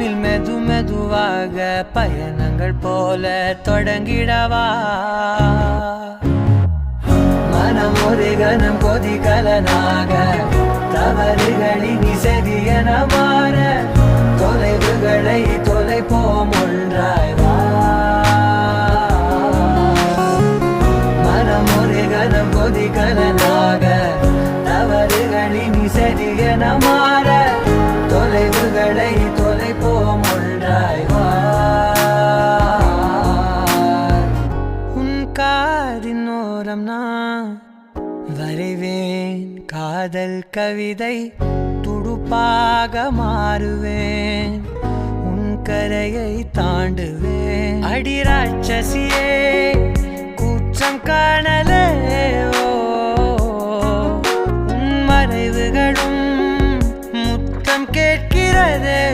நம்மில் மெது மெதுவாக பயணங்கள் போல தொடங்கிடவா மனம் ஒரு கணம் கொதிகலனாக தவறுகளின் இசையென மாற தொலைவுகளை தொலைப்போம் ஒன்றாய் வா மனம் ஒரு கணம் கொதிகலனாக தவறுகளின் இசையென மாற தொலைவுகளை தொலைப்போம் ஒன்றாய் வா உன் காதின் ஓரம் நான் வரைவேன் காதல் கவிதை துடுப்பாக மாறுவேன் உன் கரையை தாண்டுவேன் அடி ராட்சசியே குற்றம் காணலே